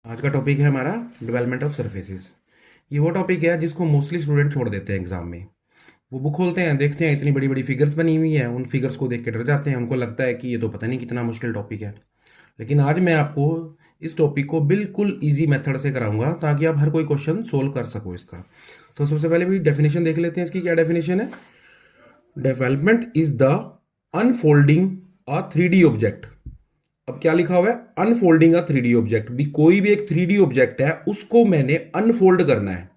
आज का टॉपिक है हमारा डेवलपमेंट ऑफ सरफेसेस। ये वो टॉपिक है जिसको मोस्टली स्टूडेंट छोड़ देते हैं एग्जाम में। वो बुक खोलते हैं, देखते हैं इतनी बड़ी बड़ी फिगर्स बनी हुई है, उन फिगर्स को देख के डर जाते हैं। उनको लगता है कि ये तो पता नहीं कितना मुश्किल टॉपिक है। लेकिन आज मैं आपको इस टॉपिक को बिल्कुल ईजी मेथड से कराऊंगा ताकि आप हर कोई क्वेश्चन सोल्व कर सको इसका। तो सबसे पहले भी डेफिनेशन देख लेते हैं इसकी। क्या डेफिनेशन है? Development is the unfolding a 3D object. अब क्या लिखा हुआ है? अनफोल्डिंग अ 3D ऑब्जेक्ट। भी कोई भी एक 3D ऑब्जेक्ट है उसको मैंने अनफोल्ड करना है।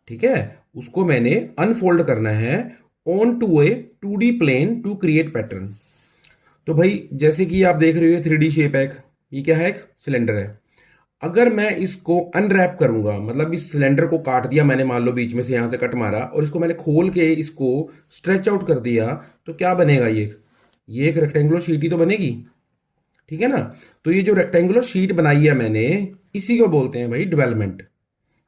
ठीक है, उसको मैंने अनफोल्ड करना है on to a 2D plane to create pattern. तो भाई जैसे कि आप देख रहे हो 3D शेप है, ये क्या है? एक सिलेंडर है। अगर मैं इसको अनरैप करूंगा, मतलब इस सिलेंडर को काट दिया मैंने, मान लो बीच में से यहां से कट मारा और इसको मैंने खोल के इसको स्ट्रेच आउट कर दिया, तो क्या बनेगा? ये एक रेक्टेंगुलर शीट ही तो बनेगी। ठीक है ना? तो ये जो रेक्टेंगुलर शीट बनाई है मैंने, इसी को बोलते हैं भाई डेवलपमेंट।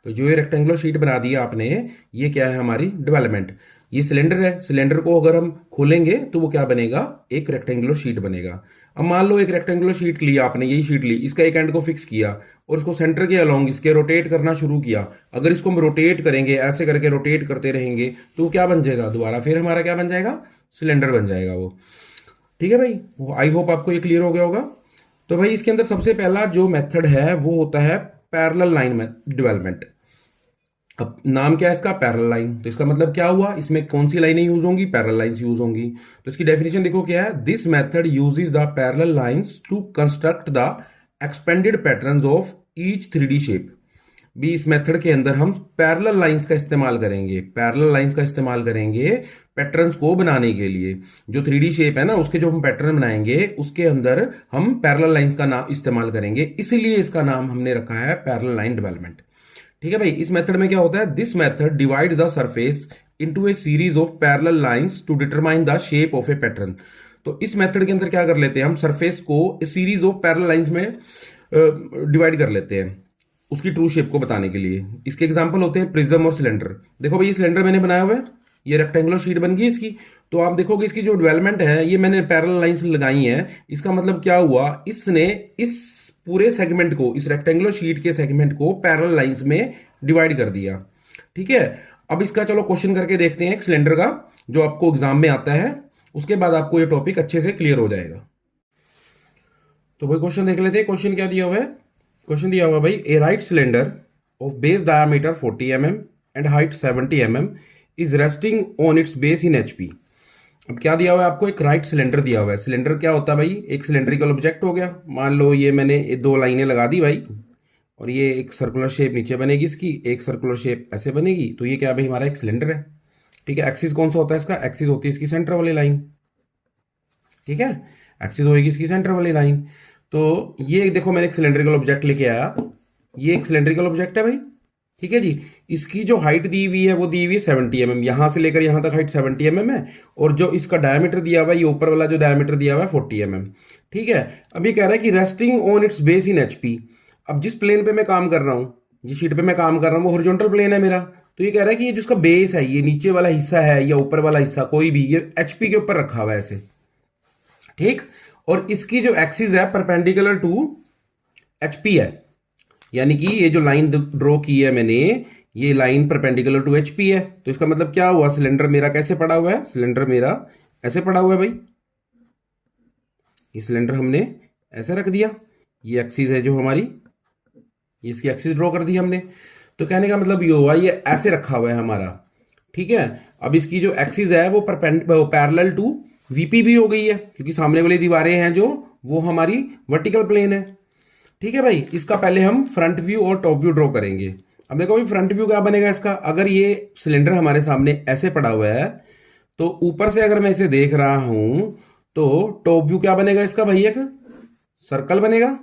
तो जो ये रेक्टेंगुलर शीट बना दिया आपने, ये क्या है? हमारी डेवलपमेंट। ये सिलेंडर है, सिलेंडर को अगर हम खोलेंगे तो वो क्या बनेगा? एक रेक्टेंगुलर शीट बनेगा। अब मान लो एक रेक्टेंगुलर शीट ली आपने, यही शीट ली, इसका एक एंड को फिक्स किया और इसको सेंटर के अलोंग इसके रोटेट करना शुरू किया। अगर इसको हम रोटेट करेंगे, ऐसे करके रोटेट करते रहेंगे, तो क्या बन जाएगा? दोबारा फिर हमारा क्या बन जाएगा? सिलेंडर बन जाएगा वो। ठीक है भाई, आई होप आपको ये क्लियर हो गया होगा। तो भाई इसके अंदर सबसे पहला जो मेथड है वो होता है पैरेलल लाइन डेवलपमेंट। अब नाम क्या है इसका? Parallel line. तो इसका मतलब क्या हुआ? इसमें कौन सी लाइनें यूज होंगी? पैरेलल लाइंस यूज होंगी। तो इसकी डेफिनेशन देखो क्या है? This method uses the parallel lines to construct the expanded patterns of each 3D shape. भी इस मेथड के अंदर हम पैरेलल लाइंस का इस्तेमाल करेंगे, पैरेलल लाइंस का इस्तेमाल करेंगे पैटर्न्स को बनाने के लिए। जो 3D शेप है ना, उसके जो हम पैटर्न बनाएंगे उसके अंदर हम पैरेलल लाइंस का नाम इस्तेमाल करेंगे, इसीलिए इसका नाम हमने रखा है पैरेलल लाइन डेवलपमेंट। ठीक है भाई, इस मेथड में क्या होता है? This method divide the surface into a series of parallel lines to determine the shape of a pattern. तो इस मेथड के अंदर क्या कर लेते हैं हम? सरफेस को सीरीज ऑफ पैरेलल लाइंस में डिवाइड कर लेते हैं उसकी ट्रू शेप को बताने के लिए। इसके एग्जांपल होते हैं प्रिज्म और सिलेंडर। देखो भाई, ये सिलेंडर मैंने बनाया हुआ है, ये रेक्टेंगुलर शीट बन गई इसकी। तो आप देखोगे इसकी जो डेवलपमेंट है, ये मैंने पैरेलल लाइंस लगाई हैं। इसका मतलब क्या हुआ? इसने इस पूरे सेगमेंट को, इस रेक्टेंगुलर शीट के सेगमेंट को पैरेलल लाइंस में डिवाइड कर दिया। ठीक है, अब इसका चलो क्वेश्चन करके देखते हैं एक सिलेंडर का, जो आपको एग्जाम में आता है। उसके बाद आपको ये टॉपिक अच्छे से क्लियर हो जाएगा। तो भाई क्वेश्चन देख लेते हैं। क्वेश्चन क्या दिया हुआ है? क्वेश्चन दिया हुआ भाई, a right cylinder of base diameter 40 mm and height 70 mm is resting on its base in HP। अब क्या दिया हुआ है आपको? एक राइट सिलेंडर दिया हुआ है। सिलेंडर क्या होता है भाई? एक सिलेंड्रिकल ऑब्जेक्ट हो गया। मान लो ये मैंने दो लाइनें लगा दी भाई, और ये एक सर्कुलर शेप नीचे बनेगी इसकी, एक सर्कुलर शेप ऐसे बनेगी। तो ये क्या भाई? हमारा एक सिलेंडर है। ठीक है, एक्सिस कौन सा होता है इसका? एक्सिस होती है इसकी सेंटर वाली लाइन। ठीक है, एक्सिस होगी इसकी सेंटर वाली लाइन। तो ये देखो, मैंने एक सिलेंड्रिकल ऑब्जेक्ट लेके आया, ये एक सिलेंड्रिकल ऑब्जेक्ट है भाई। ठीक है जी, इसकी जो हाइट दी हुई है वो दी हुई है 70 mm, यहां से लेकर यहां तक हाइट 70 mm है। और जो इसका डायमीटर दिया हुआ है, ये ऊपर वाला जो डायमीटर दिया हुआ है 40 mm। ठीक है, अभी कह रहा है कि resting on its base in HP। अब जिस प्लेन पे मैं काम कर रहा हूं, जिस शीट पे मैं काम कर रहा हूं, वो हॉरिजॉन्टल प्लेन है मेरा। तो ये कह रहा है कि ये जिसका बेस है, ये नीचे वाला हिस्सा है या ऊपर वाला हिस्सा, कोई भी, ये HP के ऊपर रखा हुआ है ऐसे। ठीक, और इसकी जो एक्सिस है परपेंडिकुलर टू HP है, यानी कि ये जो लाइन ड्रॉ की है मैंने, ये लाइन परपेंडिकुलर टू HP है। तो इसका मतलब क्या हुआ? सिलेंडर मेरा कैसे पड़ा हुआ है? सिलेंडर मेरा ऐसे पड़ा हुआ है भाई। ये सिलेंडर हमने ऐसे रख दिया, ये एक्सिस है जो हमारी, ये इसकी एक्सिस ड्रॉ कर दी हमने। तो कहने का मतलब ये हुआ, ये ऐसे रखा हुआ है हमारा। ठीक है, अब इसकी जो एक्सिस है वो पैरेलल टू VP भी हो गई है, क्योंकि सामने वाली दीवारें हैं जो, वो हमारी वर्टिकल प्लेन है। ठीक है भाई, इसका पहले हम फ्रंट व्यू और टॉप व्यू ड्रॉ करेंगे। अब देखो भाई, फ्रंट व्यू क्या बनेगा इसका? अगर ये सिलेंडर हमारे सामने ऐसे पड़ा हुआ है, तो ऊपर से अगर मैं इसे देख रहा हूं, तो टॉप व्यू क्या बनेगा इसका भाई? एक सर्कल बनेगा,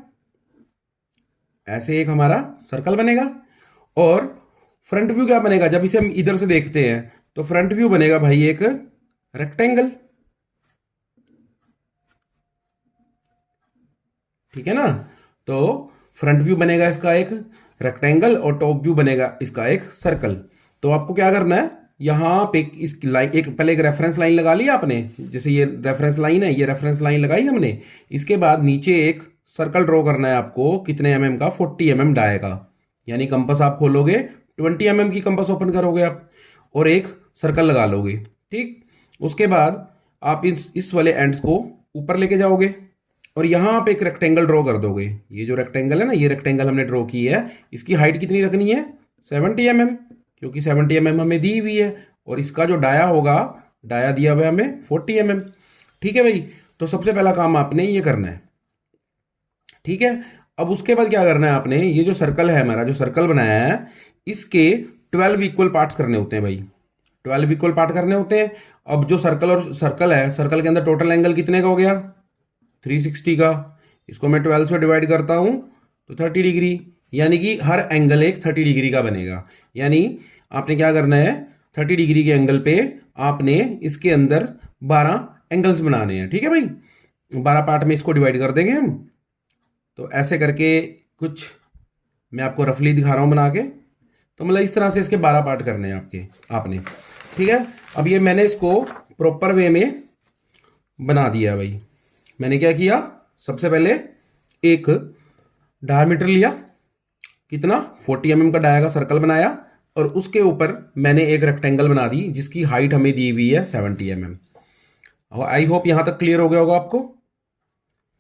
ऐसे एक हमारा सर्कल बनेगा। और फ्रंट व्यू क्या बनेगा? जब इसे हम इधर से देखते हैं, तो फ्रंट व्यू बनेगा भाई एक रेक्टेंगल। ठीक है ना? तो फ्रंट व्यू बनेगा इसका एक रेक्टेंगल और टॉप व्यू बनेगा इसका एक सर्कल। तो आपको क्या करना है? यहां पे इस लाइन, एक पहले एक रेफरेंस लाइन लगा ली आपने, जैसे ये रेफरेंस लाइन है, ये रेफरेंस लाइन लगाई हमने। इसके बाद नीचे एक सर्कल ड्रॉ करना है आपको कितने एमएम का, 40 mm डाय का। यानी कंपास आप खोलोगे, 20 mm की कंपास ओपन करोगे आप और एक सर्कल लगा लोगे। ठीक, उसके बाद आप इस वाले एंड्स को ऊपर लेके जाओगे और यहाँ पे एक रेक्टेंगल ड्रॉ कर दोगे। ये जो रेक्टेंगल है ना, ये रेक्टेंगल हमने ड्रॉ की है, इसकी हाइट कितनी रखनी है, 70 mm, क्योंकि 70 mm हमें दी हुई है। और इसका जो डाया होगा, डाया दिया हुआ है हमें 40 mm। ठीक है भाई, तो सबसे पहला काम आपने ये करना है। ठीक है, अब उसके बाद क्या करना है आपने, ये जो सर्कल है हमारा, जो सर्कल बनाया है, इसके 12 इक्वल पार्ट्स करने होते हैं भाई, 12 इक्वल पार्ट करने होते हैं। अब जो सर्कल और सर्कल है, सर्कल के अंदर टोटल एंगल कितने का हो गया, 360 का। इसको मैं 12 से डिवाइड करता हूं तो 30 डिग्री, यानी कि हर एंगल एक 30 डिग्री का बनेगा। यानी आपने क्या करना है, 30 डिग्री के एंगल पे आपने इसके अंदर 12 एंगल्स बनाने हैं। ठीक है भाई, 12 पार्ट में इसको डिवाइड कर देंगे हम। तो ऐसे करके कुछ मैं आपको रफली दिखा रहा हूं बना के। तो मतलब इस तरह से इसके 12 पार्ट करने हैं आपने। ठीक है, अब ये मैंने इसको प्रॉपर वे में बना दिया भाई। मैंने क्या किया, सबसे पहले एक डायमीटर लिया, कितना, 40 mm का डाया का सर्कल बनाया और उसके ऊपर मैंने एक रेक्टेंगल बना दी जिसकी हाइट हमें दी हुई है 70 mm। आई होप यहां तक क्लियर हो गया होगा आपको।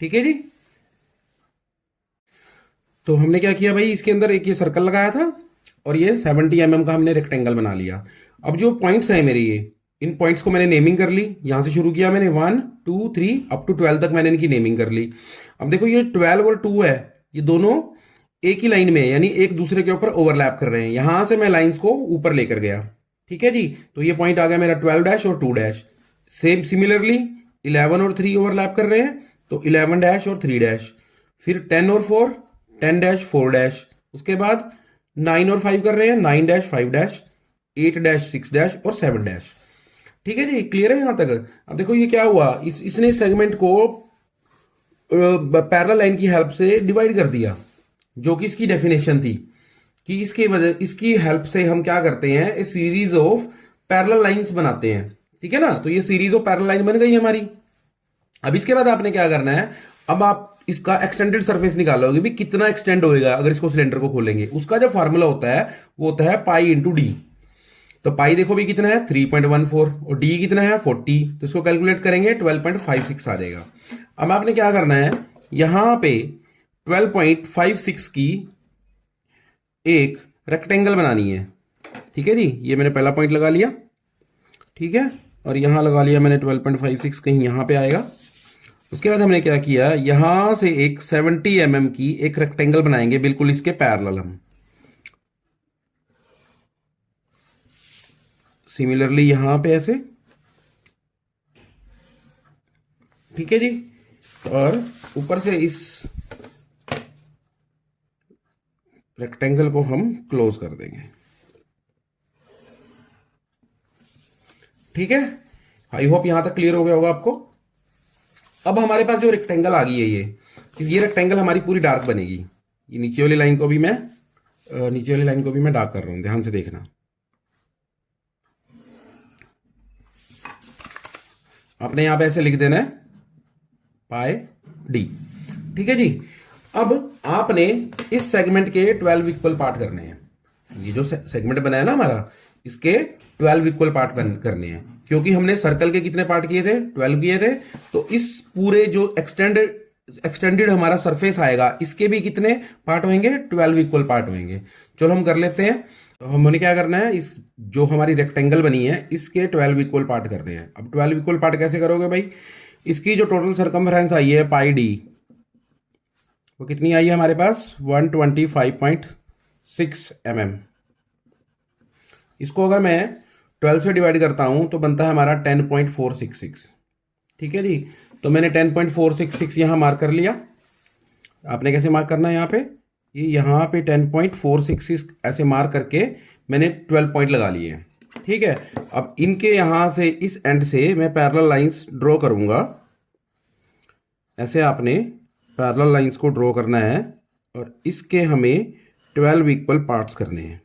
ठीक है जी, तो हमने क्या किया भाई, इसके अंदर एक ये सर्कल लगाया था और ये 70 mm का हमने रेक्टेंगल बना लिया। अब जो पॉइंट्स हैं मेरे, ये इन पॉइंट्स को मैंने नेमिंग कर ली। यहां से शुरू किया मैंने 1 2 3 अप टू 12 तक मैंने इनकी नेमिंग कर ली। अब देखो ये 12 और 2 है, ये दोनों एक ही लाइन में है, यानी एक दूसरे के ऊपर ओवरलैप कर रहे हैं। यहां से मैं लाइंस को ऊपर लेकर गया। ठीक है जी, तो ये पॉइंट आ गया मेरा 12 डैश और 2 डैश। सेम सिमिलरली 11 और 3 ओवरलैप कर रहे हैं, तो 11 डैश और 3 डैश। फिर 10 और 4, 10 डैश 4 डैश। उसके बाद 9 और 5 कर रहे हैं, 9 डैश 5 डैश, 8 डैश 6 डैश और 7 डैश। ठीक है जी, क्लियर है यहां तक। अब देखो ये क्या हुआ, इसने सेगमेंट को पैरेलल लाइन की हेल्प से डिवाइड कर दिया, जो कि इसकी डेफिनेशन थी कि इसकी हेल्प से हम क्या करते हैं, ए सीरीज ऑफ पैरेलल लाइंस बनाते हैं। ठीक है ना, तो ये सीरीज ऑफ पैरेलल लाइन बन गई हमारी। अब इसके बाद आपने क्या करना है, अब आप इसका एक्सटेंडेड सरफेस निकालोगे भी, कितना एक्सटेंड होएगा अगर इसको सिलेंडर को खोलेंगे। उसका जो फॉर्मूला होता है वो होता है पाई इंटू डी। तो पाई देखो भी कितना है, 3.14, और डी कितना है 40, तो इसको कैलकुलेट करेंगे 12.56 आ जाएगा। अब आपने क्या करना है, यहां पे 12.56 की एक रेक्टेंगल बनानी है। ठीक है जी, ये मैंने पहला पॉइंट लगा लिया। ठीक है, और यहां लगा लिया मैंने 12.56, कहीं यहां पे आएगा। उसके बाद हमने क्या किया, यहां से एक 70 mm की एक रेक्टेंगल बनाएंगे बिल्कुल इसके पैरेलल हम। सिमिलरली यहां पे ऐसे। ठीक है जी, और ऊपर से इस रेक्टेंगल को हम क्लोज कर देंगे। ठीक है, आई होप यहां तक क्लियर हो गया होगा आपको। अब हमारे पास जो रेक्टेंगल आ गई है, ये रेक्टेंगल हमारी पूरी डार्क बनेगी। ये नीचे वाली लाइन को भी मैं डार्क कर रहा हूं, ध्यान से देखना। आपने यहां पे ऐसे लिख देना है पाई डी। ठीक है जी, अब आपने इस सेगमेंट के 12 इक्वल पार्ट करने हैं। ये जो सेगमेंट बनाया ना हमारा, इसके 12 इक्वल पार्ट करने हैं, क्योंकि हमने सर्कल के कितने पार्ट किए थे, 12 किए थे। तो इस पूरे जो एक्सटेंडेड हमारा सरफेस आएगा, इसके भी कितने पार्ट होंगे, 12 इक्वल पार्ट होंगे। चलो हम कर लेते हैं। तो हमने क्या करना है, इस जो हमारी रेक्टेंगल बनी है इसके 12 इक्वल पार्ट करने हैं। अब 12 इक्वल पार्ट कैसे करोगे भाई, इसकी जो टोटल सरकमफ्रेंस आई है पाई डी, वो कितनी आई है हमारे पास, 125.6 mm। इसको अगर मैं 12 से डिवाइड करता हूं तो बनता है हमारा 10.466। ठीक है जी, तो मैंने 10.466 यहां मार्क कर लिया। आपने कैसे मार्क करना है, यहां पे यहां पे 10.466 ऐसे मार्क करके मैंने 12 पॉइंट लगा लिए हैं। ठीक है, अब इनके यहां से इस एंड से मैं पैरेलल लाइंस ड्रॉ करूंगा। ऐसे आपने पैरेलल लाइंस को ड्रॉ करना है और इसके हमें 12 इक्वल पार्ट्स करने हैं।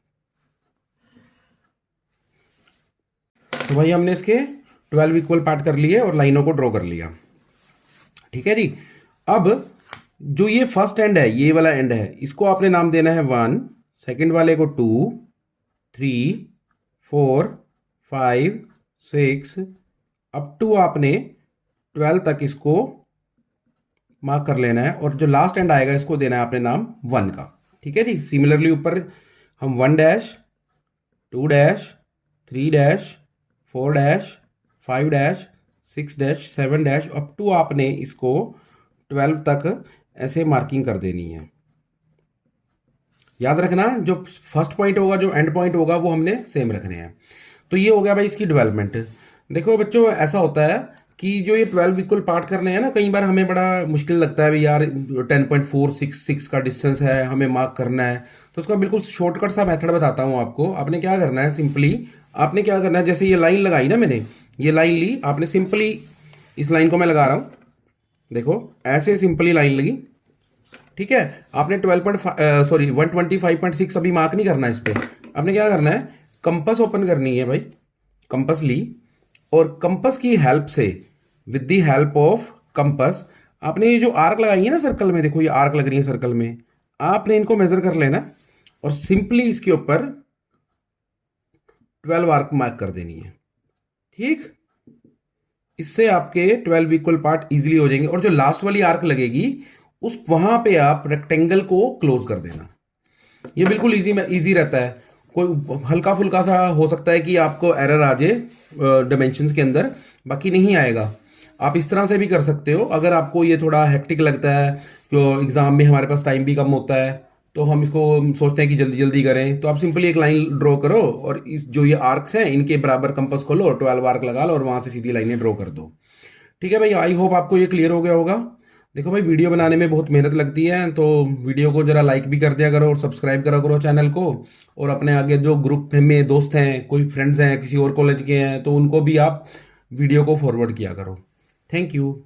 तो भाई हमने इसके 12 इक्वल पार्ट कर लिए और लाइनों को ड्रॉ कर लिया। ठीक है जी, अब जो ये फर्स्ट एंड है, ये वाला एंड है, इसको आपने नाम देना है 1, सेकंड वाले को 2, 3, 4, 5, 6, अप टू आपने 12 तक इसको मार्क कर लेना है, और जो लास्ट एंड आएगा इसको देना है आपने नाम 1 का। ठीक है जी। सिमिलरली ऊपर हम 1 dash, 2 dash, 3 dash, 4 dash, 5 dash, 6 dash, 7 dash, up to आपने इसको 12 तक ऐसे मार्किंग कर देनी है। याद रखना, जो फर्स्ट पॉइंट होगा, जो एंड पॉइंट होगा, वो हमने सेम रखने हैं। तो ये हो गया भाई इसकी डेवलपमेंट। देखो बच्चों, ऐसा होता है कि जो ये 12 इक्वल पार्ट करने हैं ना, कई बार हमें बड़ा मुश्किल लगता है भाई यार, 10.466 का डिस्टेंस है, हमें मार्क करना है। तो उसका बिल्कुल शॉर्टकट सा मेथड बताता हूँ आपको। आपने क्या करना है, सिंपली आपने क्या करना है, जैसे ये लाइन लगाई ना मैंने, ये लाइन ली आपने, सिंपली इस लाइन को मैं लगा रहा हूँ, देखो ऐसे सिंपली लाइन लगी। ठीक है, आपने 125.6 अभी मार्क नहीं करना इस पे। आपने क्या करना है, कंपस ओपन करनी है भाई, कंपस ली, और कंपस की हेल्प से, with the help of compass, आपने ये जो आर्क लगाई है ना सर्कल में, देखो ये आर्क लग रही है सर्कल में, आपने इनको मेजर कर लेना और सिंपली इसके ऊपर 12 आर्क मार्क कर देनी है। ठीक, इससे आपके 12 इक्वल पार्ट इजीली हो जाएंगे। और जो लास्ट वाली आर्क लगेगी, उस वहां पे आप रेक्टेंगल को क्लोज कर देना। ये बिल्कुल इजी रहता है। कोई हल्का फुल्का सा हो सकता है कि आपको एरर आ जाए डायमेंशंस के अंदर, बाकी नहीं आएगा। आप इस तरह से भी कर सकते हो। अगर आपको ये थोड़ा हेक्टिक लगता है, तो एग्जाम में हमारे पास टाइम भी कम होता है, तो हम इसको सोचते हैं कि जल्दी जल्दी करें, तो आप सिंपली एक लाइन ड्रॉ करो और इस जो ये आर्क्स हैं इनके बराबर कंपास खोलो, 12 आर्क लगा लो और वहां से सीधी लाइनें ड्रॉ कर दो। ठीक है भाई, आई होप आपको ये क्लियर हो गया होगा। देखो भाई, वीडियो बनाने में बहुत मेहनत लगती है, तो वीडियो को जरा लाइक भी कर दिया करो और सब्सक्राइब करा करो चैनल को। और अपने आगे जो ग्रुप में दोस्त हैं, कोई फ्रेंड्स हैं किसी और कॉलेज के हैं, तो उनको भी आप वीडियो को फॉरवर्ड किया करो। Thank you.